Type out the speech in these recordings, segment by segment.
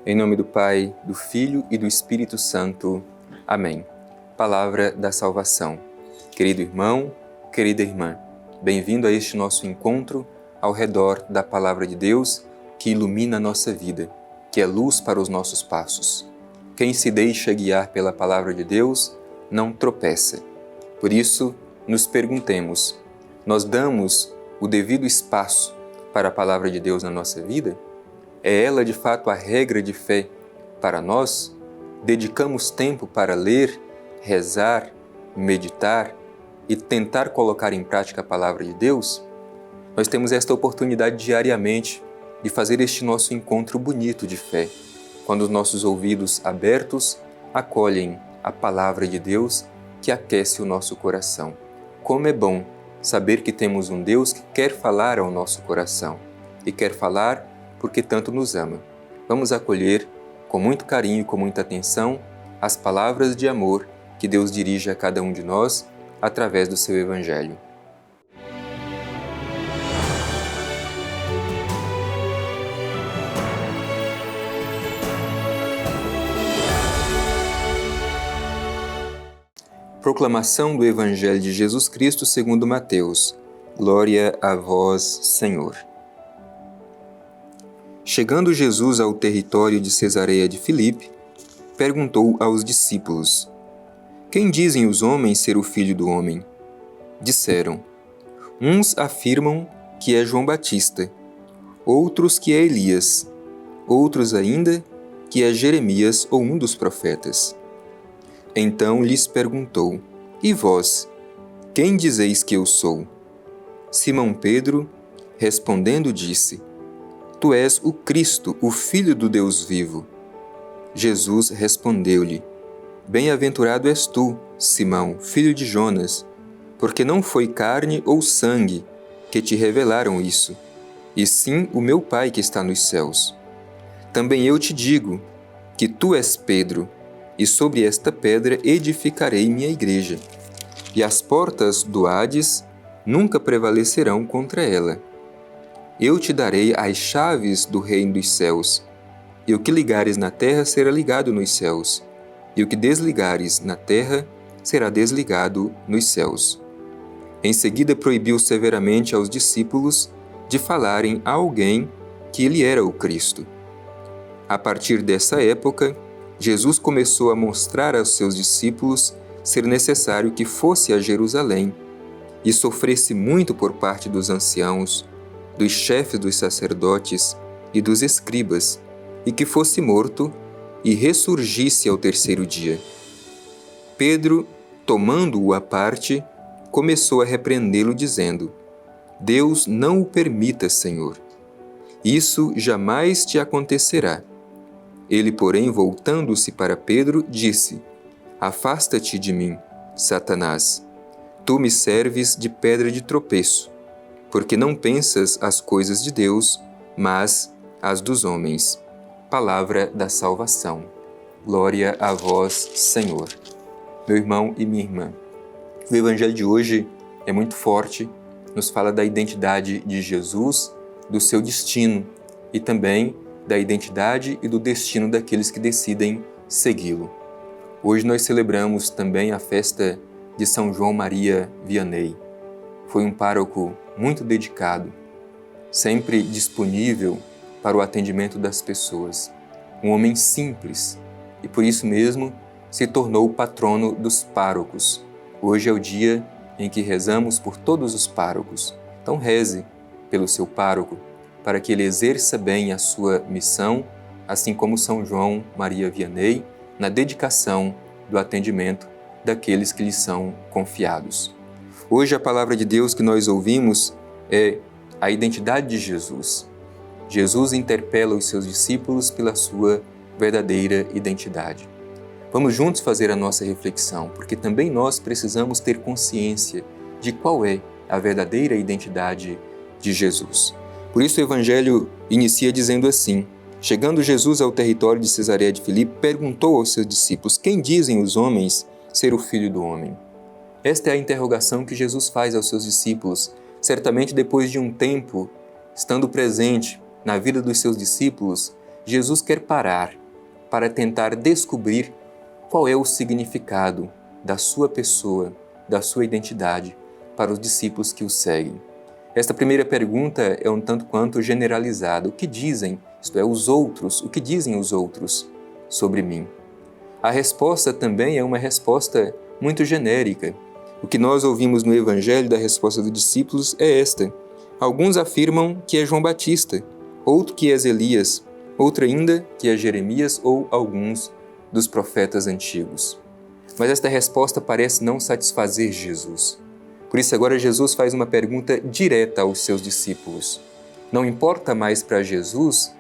Em nome do Pai, do Filho e do Espírito Santo. Amém. Palavra da salvação. Querido irmão, querida irmã, bem-vindo a este nosso encontro ao redor da Palavra de Deus que ilumina a nossa vida, que é luz para os nossos passos. Quem se deixa guiar pela Palavra de Deus não tropeça. Por isso, nos perguntemos, nós damos o devido espaço para a Palavra de Deus na nossa vida? É ela, de fato, a regra de fé para nós? Dedicamos tempo para ler, rezar, meditar e tentar colocar em prática a Palavra de Deus? Nós temos esta oportunidade diariamente de fazer este nosso encontro bonito de fé, quando os nossos ouvidos abertos acolhem a Palavra de Deus que aquece o nosso coração. Como é bom saber que temos um Deus que quer falar ao nosso coração e quer falar porque tanto nos ama. Vamos acolher com muito carinho e com muita atenção as palavras de amor que Deus dirige a cada um de nós através do seu Evangelho. Proclamação do Evangelho de Jesus Cristo segundo Mateus. Glória a vós, Senhor. Chegando Jesus ao território de Cesareia de Filipe, perguntou aos discípulos: Quem dizem os homens ser o Filho do Homem? Disseram: Uns afirmam que é João Batista, outros que é Elias, outros ainda que é Jeremias ou um dos profetas. Então lhes perguntou: E vós, quem dizeis que eu sou? Simão Pedro, respondendo, disse: Tu és o Cristo, o Filho do Deus vivo. Jesus respondeu-lhe: Bem-aventurado és tu, Simão, filho de Jonas, porque não foi carne ou sangue que te revelaram isso, e sim o meu Pai que está nos céus. Também eu te digo que tu és Pedro, e sobre esta pedra edificarei minha igreja, e as portas do Hades nunca prevalecerão contra ela. Eu te darei as chaves do reino dos céus, e o que ligares na terra será ligado nos céus, e o que desligares na terra será desligado nos céus. Em seguida proibiu severamente aos discípulos de falarem a alguém que ele era o Cristo. A partir dessa época, Jesus começou a mostrar aos seus discípulos ser necessário que fosse a Jerusalém e sofresse muito por parte dos anciãos, dos chefes dos sacerdotes e dos escribas, e que fosse morto e ressurgisse ao terceiro dia. Pedro, tomando-o à parte, começou a repreendê-lo, dizendo: Deus não o permita, Senhor. Isso jamais te acontecerá. Ele, porém, voltando-se para Pedro, disse: Afasta-te de mim, Satanás. Tu me serves de pedra de tropeço, porque não pensas as coisas de Deus, mas as dos homens. Palavra da salvação. Glória a vós, Senhor. Meu irmão e minha irmã, o Evangelho de hoje é muito forte, nos fala da identidade de Jesus, do seu destino e também da identidade e do destino daqueles que decidem segui-lo. Hoje nós celebramos também a festa de São João Maria Vianney. Foi um pároco muito dedicado, sempre disponível para o atendimento das pessoas. Um homem simples e por isso mesmo se tornou o patrono dos párocos. Hoje é o dia em que rezamos por todos os párocos. Então reze pelo seu pároco, para que ele exerça bem a sua missão, assim como São João Maria Vianney, na dedicação do atendimento daqueles que lhe são confiados. Hoje a palavra de Deus que nós ouvimos é a identidade de Jesus. Jesus interpela os seus discípulos pela sua verdadeira identidade. Vamos juntos fazer a nossa reflexão, porque também nós precisamos ter consciência de qual é a verdadeira identidade de Jesus. Por isso o Evangelho inicia dizendo assim: Chegando Jesus ao território de Cesareia de Filipe, perguntou aos seus discípulos: Quem dizem os homens ser o Filho do Homem? Esta é a interrogação que Jesus faz aos seus discípulos, certamente depois de um tempo, estando presente na vida dos seus discípulos, Jesus quer parar para tentar descobrir qual é o significado da sua pessoa, da sua identidade para os discípulos que o seguem. Esta primeira pergunta é um tanto quanto generalizada. O que dizem, isto é, os outros, o que dizem os outros sobre mim? A resposta também é uma resposta muito genérica. O que nós ouvimos no Evangelho da resposta dos discípulos é esta. Alguns afirmam que é João Batista, outro que é Elias, outro ainda que é Jeremias ou alguns dos profetas antigos. Mas esta resposta parece não satisfazer Jesus. Por isso agora Jesus faz uma pergunta direta aos seus discípulos. Não importa mais para Jesus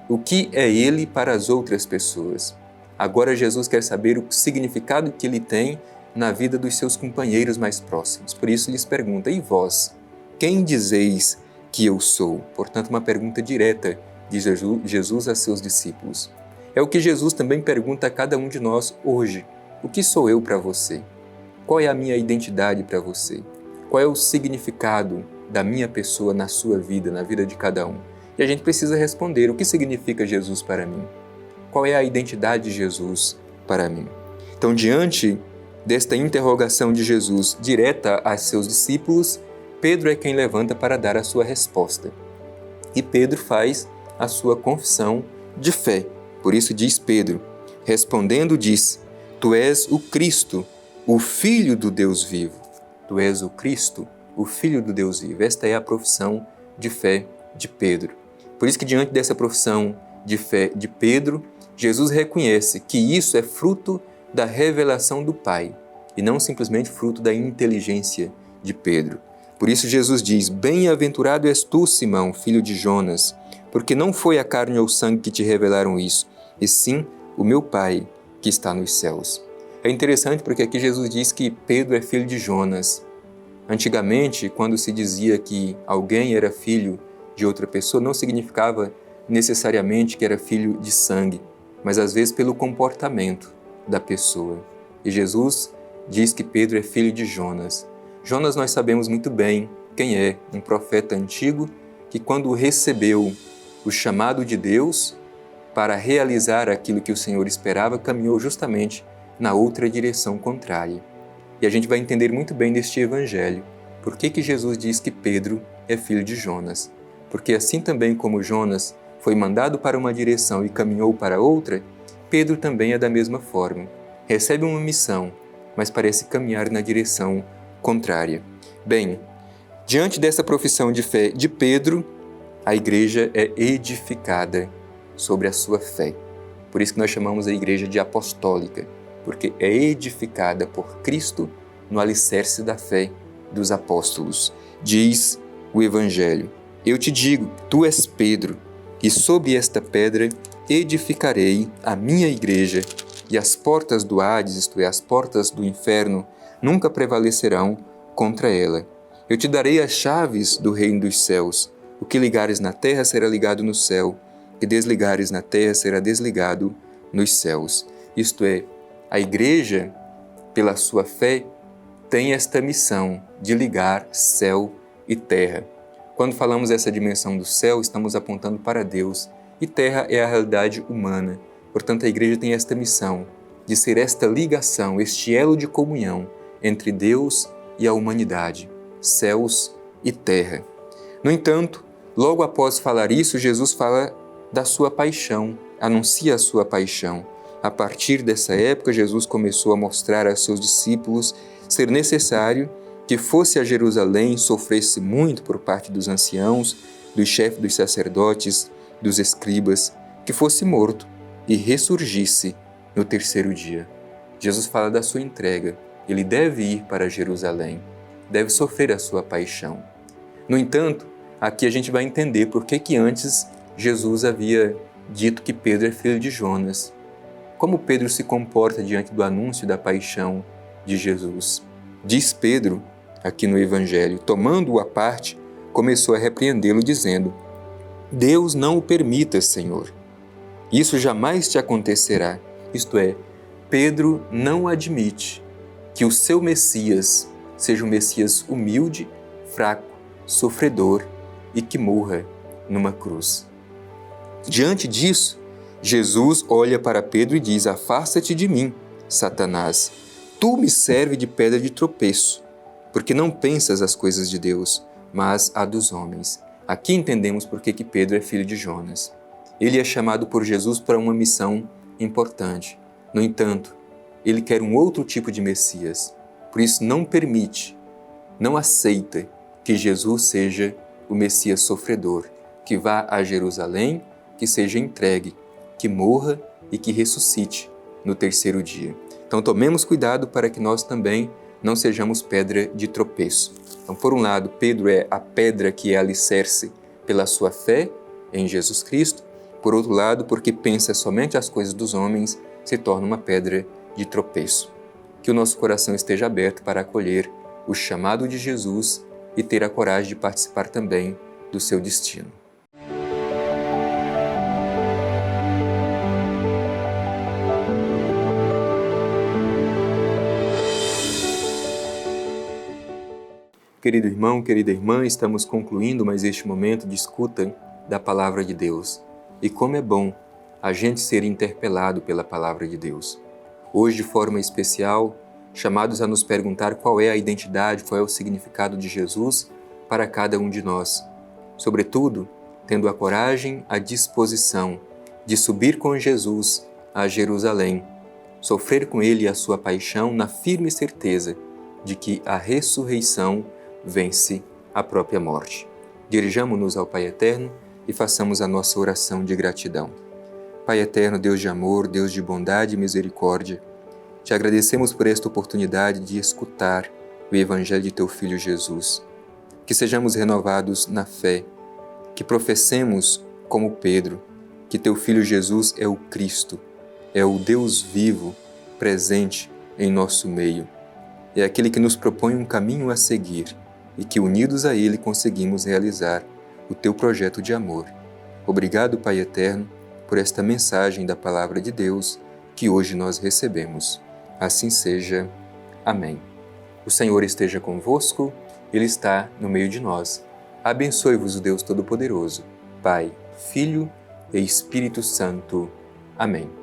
o que é Ele para as outras pessoas. Agora Jesus quer saber o significado que Ele tem na vida dos seus companheiros mais próximos. Por isso lhes pergunta, e vós, quem dizeis que eu sou? Portanto, uma pergunta direta de Jesus a seus discípulos. É o que Jesus também pergunta a cada um de nós hoje. O que sou eu para você? Qual é a minha identidade para você? Qual é o significado da minha pessoa na sua vida, na vida de cada um? E a gente precisa responder, o que significa Jesus para mim? Qual é a identidade de Jesus para mim? Então, diante desta interrogação de Jesus direta a seus discípulos, Pedro é quem levanta para dar a sua resposta. E Pedro faz a sua confissão de fé. Por isso diz Pedro, respondendo diz, Tu és o Cristo, o Filho do Deus vivo. Tu és o Cristo, o Filho do Deus vivo. Esta é a profissão de fé de Pedro. Por isso que diante dessa profissão de fé de Pedro, Jesus reconhece que isso é fruto da revelação do Pai e não simplesmente fruto da inteligência de Pedro. Por isso Jesus diz, Bem-aventurado és tu, Simão, filho de Jonas, porque não foi a carne ou o sangue que te revelaram isso, e sim o meu Pai que está nos céus. É interessante porque aqui Jesus diz que Pedro é filho de Jonas. Antigamente, quando se dizia que alguém era filho de outra pessoa, não significava necessariamente que era filho de sangue, mas às vezes pelo comportamento da pessoa. E Jesus diz que Pedro é filho de Jonas. Jonas nós sabemos muito bem quem é, um profeta antigo que quando recebeu o chamado de Deus para realizar aquilo que o Senhor esperava, caminhou justamente na outra direção contrária. E a gente vai entender muito bem neste Evangelho por que Jesus diz que Pedro é filho de Jonas. Porque assim também como Jonas foi mandado para uma direção e caminhou para outra, Pedro também é da mesma forma. Recebe uma missão, mas parece caminhar na direção contrária. Bem, diante dessa profissão de fé de Pedro, a igreja é edificada sobre a sua fé. Por isso que nós chamamos a igreja de apostólica, porque é edificada por Cristo no alicerce da fé dos apóstolos. Diz o Evangelho, Eu te digo, tu és Pedro, e sob esta pedra edificarei a minha igreja, e as portas do Hades, isto é, as portas do inferno, nunca prevalecerão contra ela. Eu te darei as chaves do reino dos céus. O que ligares na terra será ligado no céu, o que desligares na terra será desligado nos céus. Isto é, a igreja, pela sua fé, tem esta missão de ligar céu e terra. Quando falamos dessa dimensão do céu, estamos apontando para Deus, e terra é a realidade humana. Portanto, a igreja tem esta missão de ser esta ligação, este elo de comunhão entre Deus e a humanidade, céus e terra. No entanto, logo após falar isso, Jesus fala da sua paixão, anuncia a sua paixão. A partir dessa época, Jesus começou a mostrar a seus discípulos ser necessário que fosse a Jerusalém, sofresse muito por parte dos anciãos, dos chefes dos sacerdotes, dos escribas, que fosse morto e ressurgisse no terceiro dia. Jesus fala da sua entrega. Ele deve ir para Jerusalém, deve sofrer a sua paixão. No entanto, aqui a gente vai entender por que antes Jesus havia dito que Pedro é filho de Jonas. Como Pedro se comporta diante do anúncio da paixão de Jesus? Diz Pedro, aqui no Evangelho, tomando-o à parte, começou a repreendê-lo, dizendo, Deus não o permita, Senhor. Isso jamais te acontecerá. Isto é, Pedro não admite que o seu Messias seja um Messias humilde, fraco, sofredor e que morra numa cruz. Diante disso, Jesus olha para Pedro e diz: afasta-te de mim, Satanás. Tu me serves de pedra de tropeço, porque não pensas as coisas de Deus, mas a dos homens. Aqui entendemos por que Pedro é filho de Jonas. Ele é chamado por Jesus para uma missão importante. No entanto, ele quer um outro tipo de Messias. Por isso, não permite, não aceita que Jesus seja o Messias sofredor, que vá a Jerusalém, que seja entregue, que morra e que ressuscite no terceiro dia. Então, tomemos cuidado para que nós também não sejamos pedra de tropeço. Então, por um lado, Pedro é a pedra que é alicerce pela sua fé em Jesus Cristo. Por outro lado, porque pensa somente as coisas dos homens, se torna uma pedra de tropeço. Que o nosso coração esteja aberto para acolher o chamado de Jesus e ter a coragem de participar também do seu destino. Querido irmão, querida irmã, estamos concluindo mais este momento de escuta da Palavra de Deus. E como é bom a gente ser interpelado pela Palavra de Deus. Hoje, de forma especial, chamados a nos perguntar qual é a identidade, qual é o significado de Jesus para cada um de nós. Sobretudo, tendo a coragem, a disposição de subir com Jesus a Jerusalém, sofrer com Ele a sua paixão na firme certeza de que a ressurreição vence a própria morte. Dirijamo-nos ao Pai Eterno e façamos a nossa oração de gratidão. Pai Eterno, Deus de amor, Deus de bondade e misericórdia, te agradecemos por esta oportunidade de escutar o Evangelho de Teu Filho Jesus. Que sejamos renovados na fé, que professemos como Pedro, que Teu Filho Jesus é o Cristo, é o Deus vivo, presente em nosso meio. É aquele que nos propõe um caminho a seguir e que, unidos a Ele, conseguimos realizar o Teu projeto de amor. Obrigado, Pai Eterno, por esta mensagem da Palavra de Deus que hoje nós recebemos. Assim seja. Amém. O Senhor esteja convosco, Ele está no meio de nós. Abençoe-vos o Deus Todo-Poderoso, Pai, Filho e Espírito Santo. Amém.